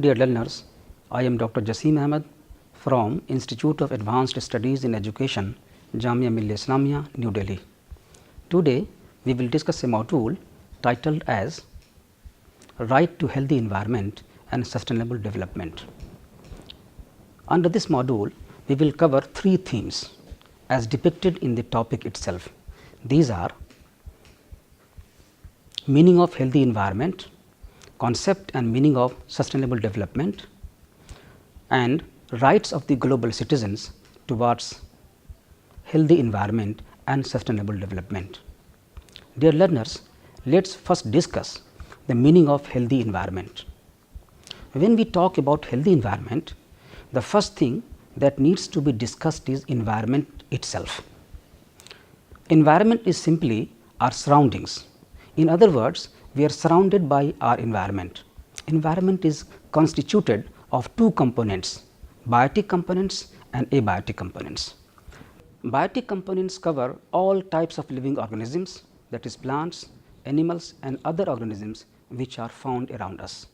dear learners, I am Dr. Jasim Ahmed from Institute of Advanced Studies in Education, Jamia Millia Islamia, New Delhi. Today, we will discuss a module titled as Right to Healthy Environment and Sustainable Development. Under this module, we will cover three themes as depicted in the topic itself. These are meaning of healthy environment, concept and meaning of sustainable development, and rights of the global citizens towards healthy environment and sustainable development. Dear learners, let us first discuss the meaning of healthy environment. When we talk about healthy environment, the first thing that needs to be discussed is environment itself. Environment is simply our surroundings. In other words, we are surrounded by our environment. Environment is constituted of two components, biotic components and abiotic components. Biotic components cover all types of living organisms, that is plants, animals and other organisms which are found around us.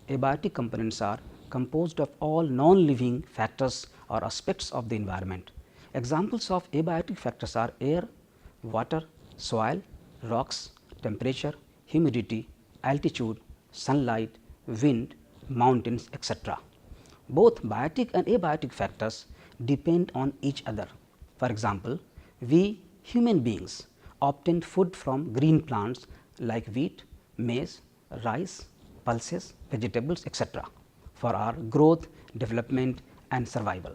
Abiotic components are composed of all non-living factors or aspects of the environment. Examples of abiotic factors are air, water, soil, rocks, temperature, humidity, altitude, sunlight, wind, mountains, etc. Both biotic and abiotic factors depend on each other. For example, we human beings obtain food from green plants like wheat, maize, rice, pulses, vegetables, etc. for our growth, development and survival.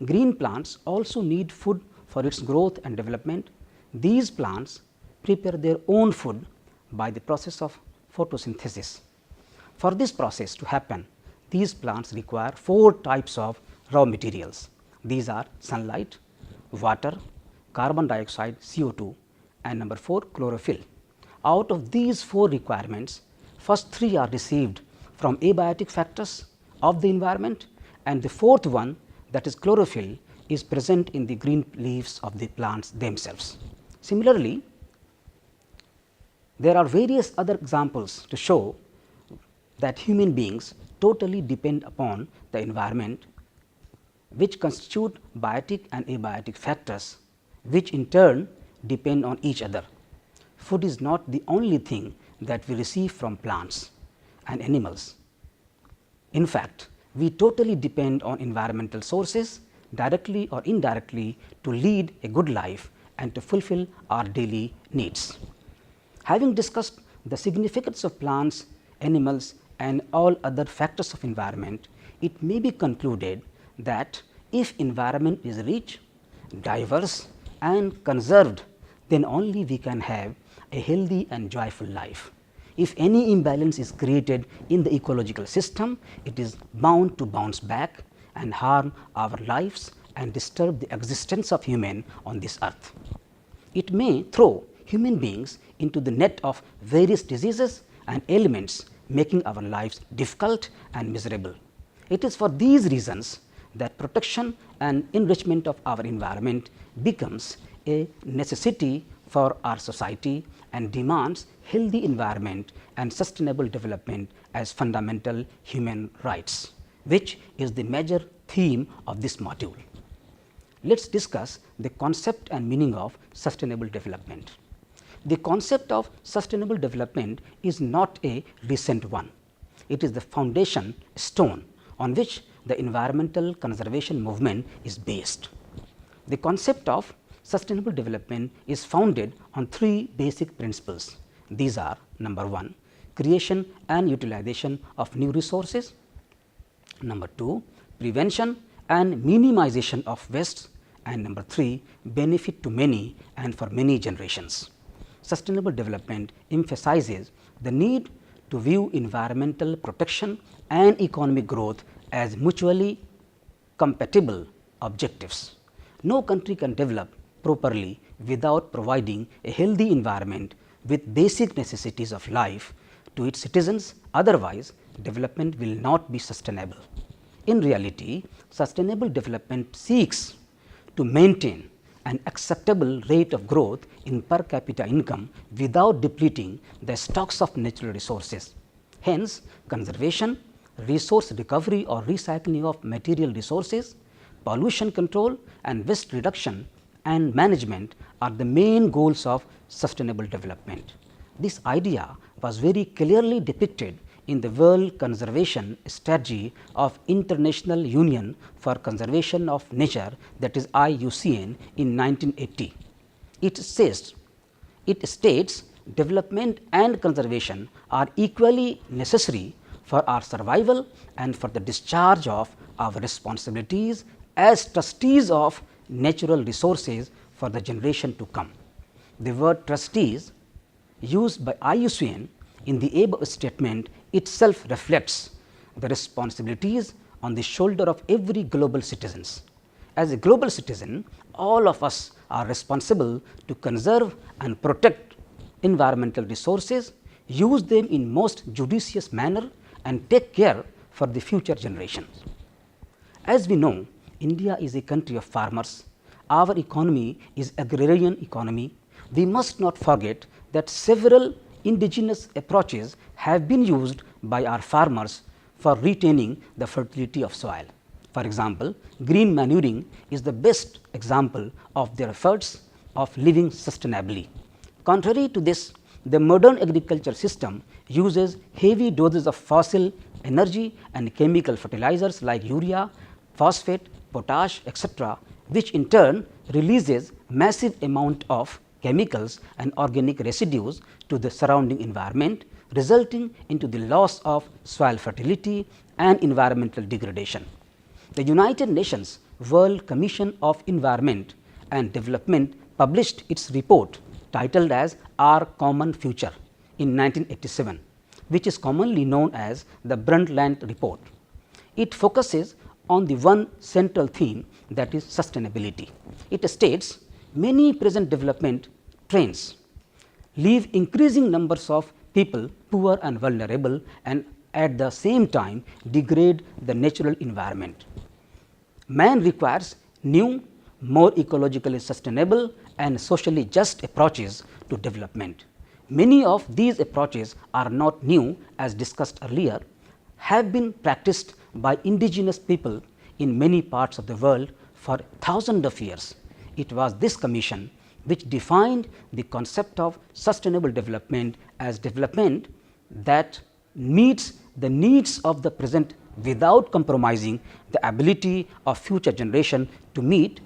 Green plants also need food for its growth and development. These plants prepare their own food by the process of photosynthesis. For this process to happen, these plants require four types of raw materials. These are sunlight, water, carbon dioxide, CO2 and number 4 chlorophyll. Out of these four requirements, first three are received from abiotic factors of the environment and the fourth one, that is chlorophyll, is present in the green leaves of the plants themselves. Similarly, there are various other examples to show that human beings totally depend upon the environment, which constitute biotic and abiotic factors, which in turn depend on each other. Food is not the only thing that we receive from plants and animals. In fact, we totally depend on environmental sources directly or indirectly to lead a good life and to fulfill our daily needs. Having discussed the significance of plants, animals and all other factors of environment, it may be concluded that if environment is rich, diverse and conserved, then only we can have a healthy and joyful life. If any imbalance is created in the ecological system, it is bound to bounce back and harm our lives and disturb the existence of human on this earth. It may throw human beings into the net of various diseases and ailments, making our lives difficult and miserable. It is for these reasons that protection and enrichment of our environment becomes a necessity for our society and demands healthy environment and sustainable development as fundamental human rights, which is the major theme of this module. Let us discuss the concept and meaning of sustainable development. The concept of sustainable development is not a recent one. It is the foundation stone on which the environmental conservation movement is based. The concept of sustainable development is founded on three basic principles. These are number 1, creation and utilization of new resources, number 2, prevention and minimization of waste, and number 3, benefit to many and for many generations. Sustainable development emphasizes the need to view environmental protection and economic growth as mutually compatible objectives. No country can develop properly without providing a healthy environment with basic necessities of life to its citizens, otherwise development will not be sustainable. In reality, sustainable development seeks to maintain an acceptable rate of growth in per capita income without depleting the stocks of natural resources. Hence, conservation, resource recovery or recycling of material resources, pollution control and waste reduction and management are the main goals of sustainable development. This idea was very clearly depicted in the World Conservation Strategy of International Union for Conservation of Nature, that is IUCN, in 1980. It states development and conservation are equally necessary for our survival and for the discharge of our responsibilities as trustees of natural resources for the generation to come. The word trustees used by IUCN in the above statement itself reflects the responsibilities on the shoulder of every global citizens. As a global citizen, all of us are responsible to conserve and protect environmental resources, use them in most judicious manner and take care for the future generations. As we know, India is a country of farmers. Our economy is agrarian economy. We must not forget that several indigenous approaches have been used by our farmers for retaining the fertility of soil. For example, green manuring is the best example of their efforts of living sustainably. Contrary to this, the modern agriculture system uses heavy doses of fossil energy and chemical fertilizers like urea, phosphate, potash, etc., which in turn releases massive amount of chemicals and organic residues to the surrounding environment, resulting into the loss of soil fertility and environmental degradation. The United Nations World Commission of Environment and Development published its report titled as Our Common Future in 1987, which is commonly known as the Brundtland Report. It focuses on the one central theme, that is sustainability. It states many present development trends leave increasing numbers of people poor and vulnerable and at the same time degrade the natural environment. Man requires new, more ecologically sustainable and socially just approaches to development. Many of these approaches are not new, as discussed earlier, have been practiced by indigenous people in many parts of the world for thousands of years. It was this commission which defined the concept of sustainable development as development that meets the needs of the present without compromising the ability of future generation to meet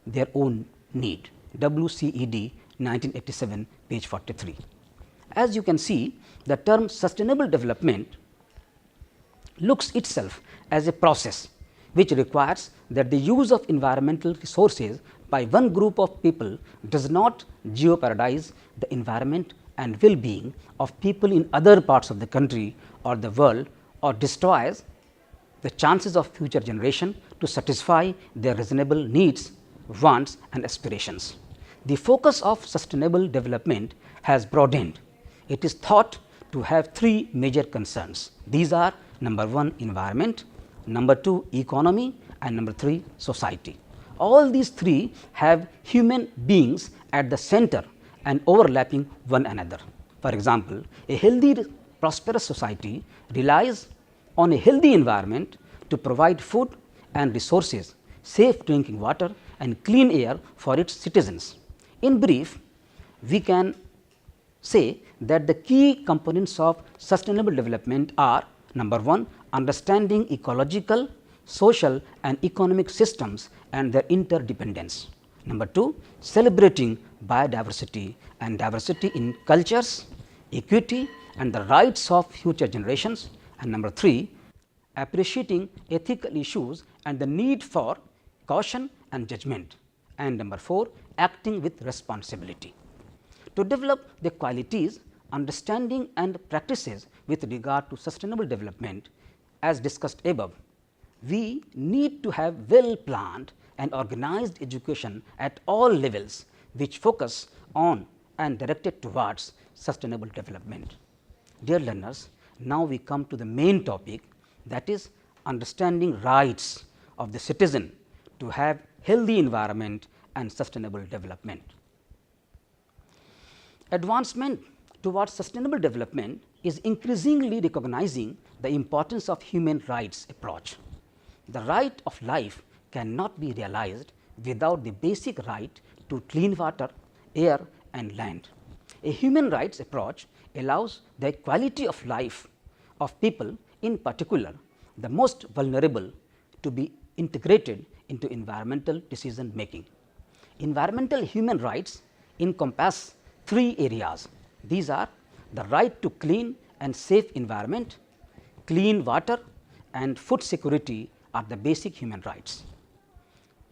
their own need. WCED 1987, page 43. As you can see, the term sustainable development looks itself as a process which requires that the use of environmental resources by one group of people does not jeopardize the environment and well-being of people in other parts of the country or the world, or destroys the chances of future generation to satisfy their reasonable needs, wants and aspirations. The focus of sustainable development has broadened. It is thought to have three major concerns. These are: number 1, environment, number 2, economy, and number 3, society. All these three have human beings at the center and overlapping one another. For example, a healthy, prosperous society relies on a healthy environment to provide food and resources, safe drinking water and clean air for its citizens. In brief, we can say that the key components of sustainable development are: number 1, understanding ecological, social and economic systems and their interdependence; number 2, celebrating biodiversity and diversity in cultures, equity and the rights of future generations; and number 3, appreciating ethical issues and the need for caution and judgment; and number 4, acting with responsibility. To develop the qualities, understanding and practices with regard to sustainable development as discussed above, we need to have well planned and organized education at all levels which focus on and directed towards sustainable development. Dear learners, now we come to the main topic, that is understanding rights of the citizen to have healthy environment and sustainable development. Advancement towards sustainable development is increasingly recognizing the importance of human rights approach. The right of life cannot be realized without the basic right to clean water, air and land. A human rights approach allows the quality of life of people, in particular the most vulnerable, to be integrated into environmental decision making. Environmental human rights encompass three areas. These are the right to clean and safe environment, clean water and food security are the basic human rights.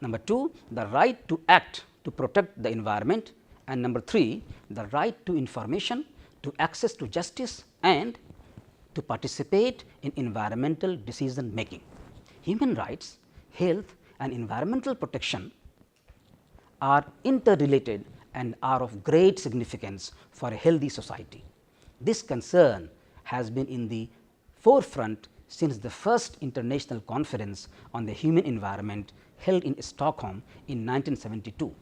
Number 2, the right to act to protect the environment, and number 3, the right to information, to access to justice and to participate in environmental decision making. Human rights, health and environmental protection are interrelated and are of great significance for a healthy society. This concern has been in the forefront since the first international conference on the human environment held in Stockholm in 1972.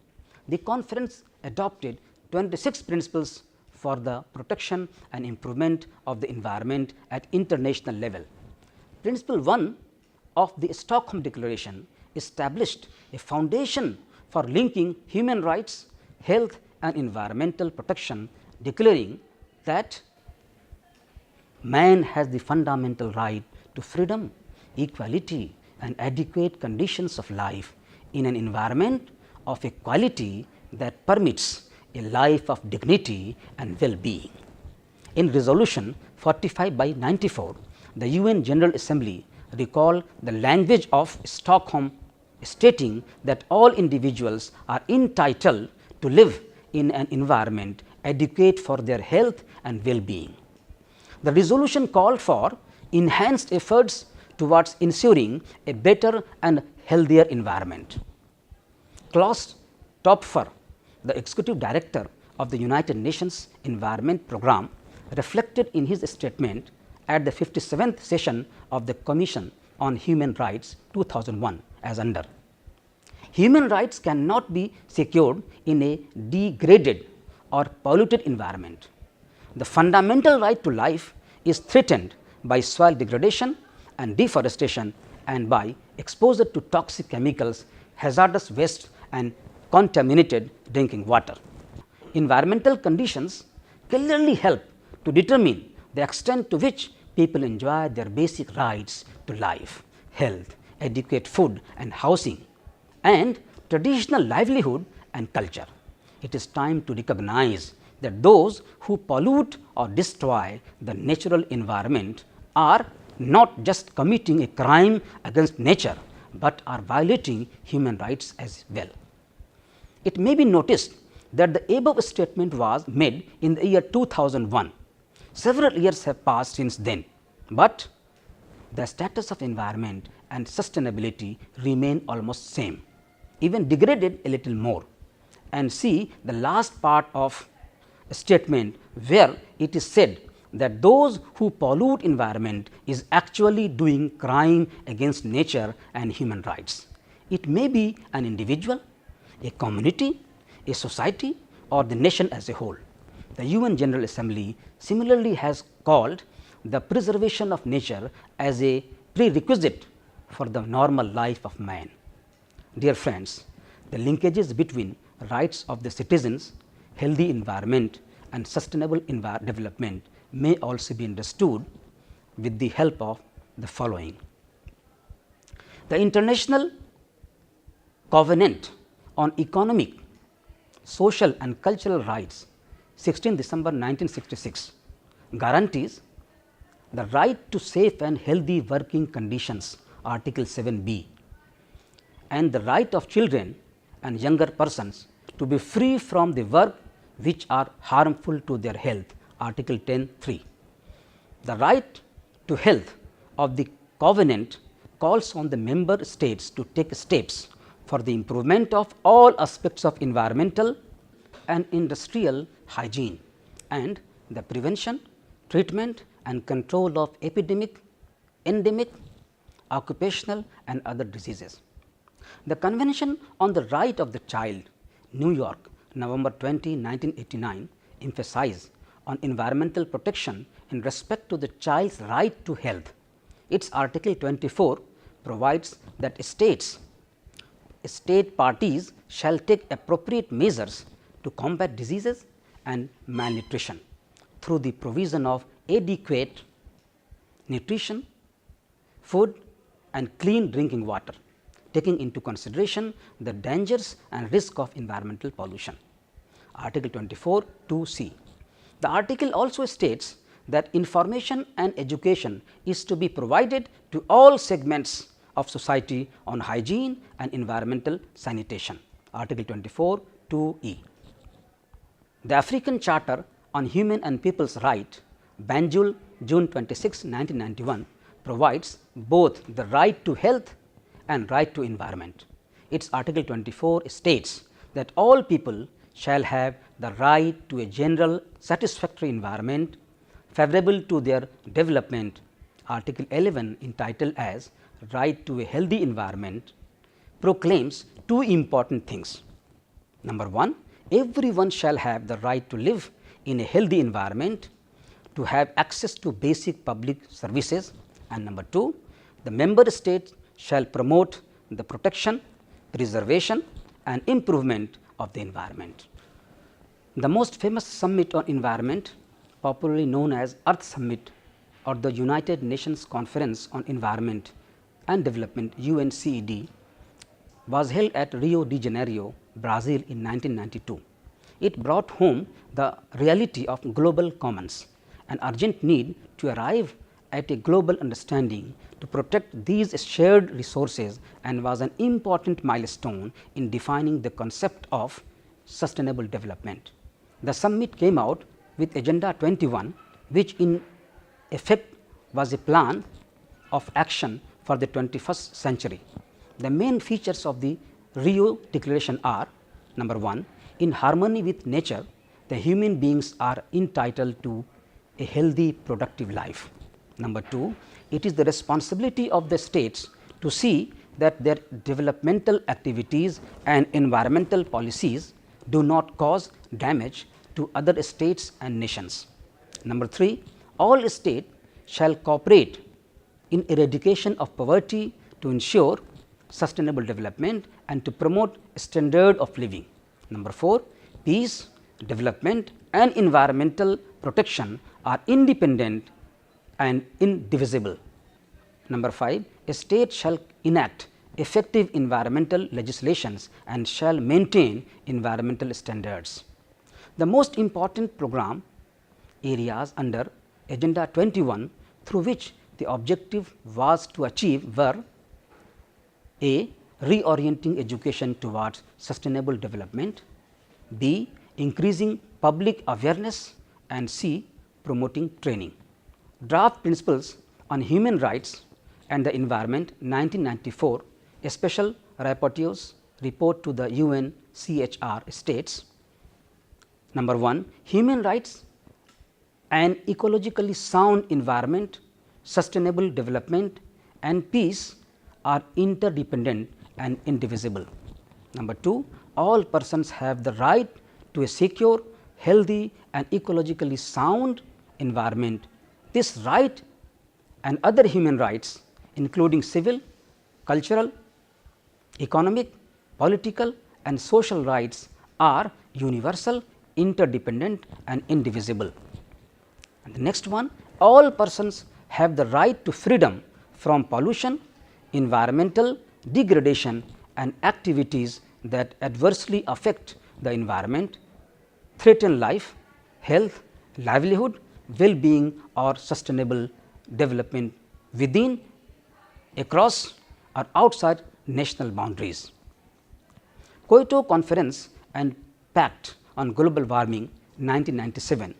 The conference adopted 26 principles for the protection and improvement of the environment at international level. Principle 1 of the Stockholm Declaration established a foundation for linking human rights, health and environmental protection, declaring that man has the fundamental right to freedom, equality and adequate conditions of life in an environment of a quality that permits a life of dignity and well-being. In resolution 45/94, the UN General Assembly recalled the language of Stockholm, stating that all individuals are entitled to live in an environment adequate for their health and well-being. The resolution called for enhanced efforts towards ensuring a better and healthier environment. Klaus Topfer, the executive director of the United Nations Environment Programme, reflected in his statement at the 57th session of the Commission on Human Rights 2001 as under: human rights cannot be secured in a degraded or polluted environment. The fundamental right to life is threatened by soil degradation and deforestation and by exposure to toxic chemicals, hazardous waste and contaminated drinking water. Environmental conditions clearly help to determine the extent to which people enjoy their basic rights to life, health, adequate food and housing, and traditional livelihood and culture. It is time to recognize that those who pollute or destroy the natural environment are not just committing a crime against nature, but are violating human rights as well. It may be noticed that the above statement was made in the year 2001. Several years have passed since then, but the status of environment and sustainability remain almost same, even degraded a little more. And see the last part of a statement where it is said that those who pollute environment is actually doing crime against nature and human rights. It may be an individual, a community, a society or the nation as a whole. The UN General Assembly similarly has called the preservation of nature as a prerequisite for the normal life of man. Dear friends, the linkages between rights of the citizens, healthy environment and sustainable development may also be understood with the help of the following. The International Covenant on Economic, Social and Cultural Rights, 16 December 1966, guarantees the right to safe and healthy working conditions, Article 7b, and the right of children and younger persons to be free from the work which are harmful to their health, Article 10(3). The right to health of the covenant calls on the member states to take steps for the improvement of all aspects of environmental and industrial hygiene and the prevention, treatment and control of epidemic, endemic, occupational and other diseases. The Convention on the Right of the Child, New York, November 20, 1989, emphasizes on environmental protection in respect to the child's right to health. Its article 24 provides that state parties shall take appropriate measures to combat diseases and malnutrition through the provision of adequate nutrition, food and clean drinking water, taking into consideration the dangers and risk of environmental pollution. Article 24 2c. The article also states that information and education is to be provided to all segments of society on hygiene and environmental sanitation. Article 24 2e. The African Charter on Human and People's Right, Banjul, June 26, 1991, provides both the right to health and right to environment. Its article 24 states that all people shall have the right to a general satisfactory environment favorable to their development. Article 11, entitled as Right to a Healthy Environment, proclaims two important things. Number 1, everyone shall have the right to live in a healthy environment, to have access to basic public services, and number 2, the member states shall promote the protection, preservation and improvement of the environment. The most famous summit on environment, popularly known as Earth Summit or the United Nations Conference on Environment and Development UNCED, was held at Rio de Janeiro, Brazil in 1992. It brought home the reality of global commons, an urgent need to arrive at a global understanding to protect these shared resources, and was an important milestone in defining the concept of sustainable development. The summit came out with Agenda 21, which in effect was a plan of action for the 21st century. The main features of the Rio Declaration are: number 1, in harmony with nature, the human beings are entitled to a healthy, productive life. Number 2, it is the responsibility of the states to see that their developmental activities and environmental policies do not cause damage to other states and nations. Number 3, all states shall cooperate in eradication of poverty to ensure sustainable development and to promote standard of living. Number 4, peace, development and environmental protection are independent and indivisible. Number 5, a state shall enact effective environmental legislations and shall maintain environmental standards. The most important program areas under Agenda 21 through which the objective was to achieve were: A, reorienting education towards sustainable development; B, increasing public awareness; and C, promoting training. Draft Principles on Human Rights and the Environment 1994, a special rapporteur's report to the UNCHR states: number 1, human rights and ecologically sound environment, sustainable development and peace are interdependent and indivisible. Number 2, all persons have the right to a secure, healthy and ecologically sound environment. This right and other human rights, including civil, cultural, economic, political and social rights, are universal, interdependent and indivisible. And the next one, all persons have the right to freedom from pollution, environmental degradation and activities that adversely affect the environment, threaten life, health, livelihood, well-being or sustainable development within, across or outside national boundaries. Kyoto Conference and Pact on Global Warming 1997.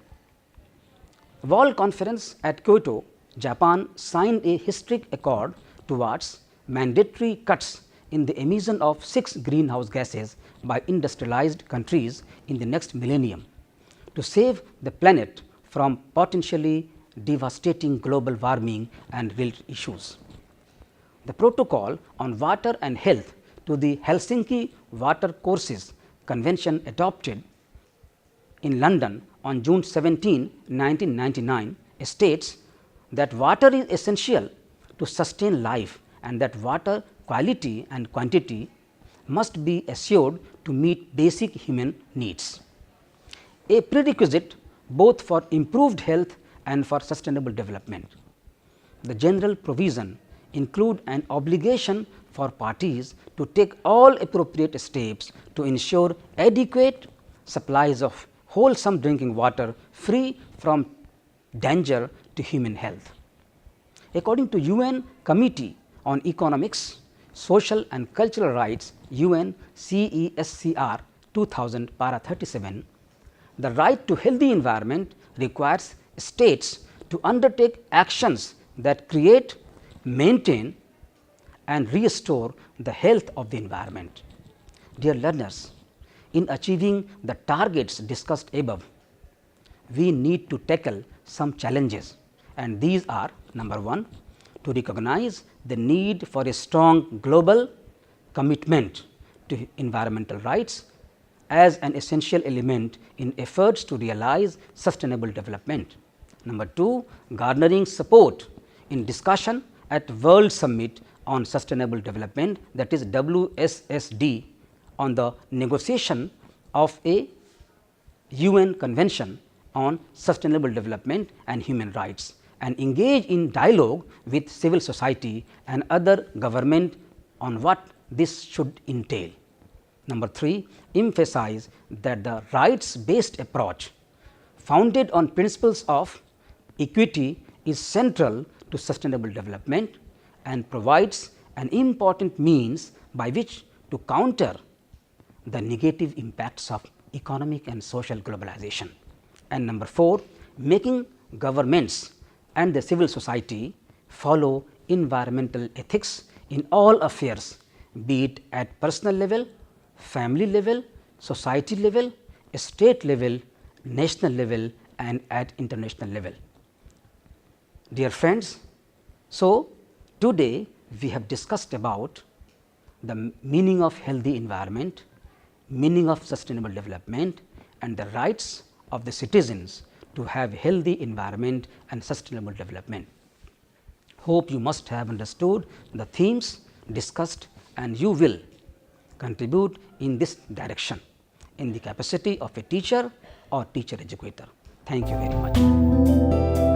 World Conference at Kyoto, Japan signed a historic accord towards mandatory cuts in the emission of 6 greenhouse gases by industrialized countries in the next millennium to save the planet from potentially devastating global warming and related issues. The Protocol on Water and Health to the Helsinki Water Courses Convention adopted in London on June 17, 1999 states that water is essential to sustain life and that water quality and quantity must be assured to meet basic human needs. A prerequisite both for improved health and for sustainable development. The general provision include an obligation for parties to take all appropriate steps to ensure adequate supplies of wholesome drinking water free from danger to human health. According to UN Committee on Economics, Social and Cultural Rights UNCESCR 2000 para 37, the right to healthy environment requires states to undertake actions that create, maintain and restore the health of the environment. Dear learners, in achieving the targets discussed above, we need to tackle some challenges, and these are: number 1, to recognize the need for a strong global commitment to environmental rights as an essential element in efforts to realize sustainable development. Number 2, garnering support in discussion at World Summit on Sustainable Development, that is WSSD, on the negotiation of a UN Convention on Sustainable Development and Human Rights, and engage in dialogue with civil society and other government on what this should entail. Number 3, emphasize that the rights based approach founded on principles of equity is central to sustainable development and provides an important means by which to counter the negative impacts of economic and social globalization. And number 4, making governments and the civil society follow environmental ethics in all affairs, be it at personal level, family level, society level, state level, national level and at international level. Dear friends, so today we have discussed about the meaning of healthy environment, meaning of sustainable development and the rights of the citizens to have healthy environment and sustainable development. Hope you must have understood the themes discussed and you will contribute in this direction in the capacity of a teacher or teacher educator. Thank you very much.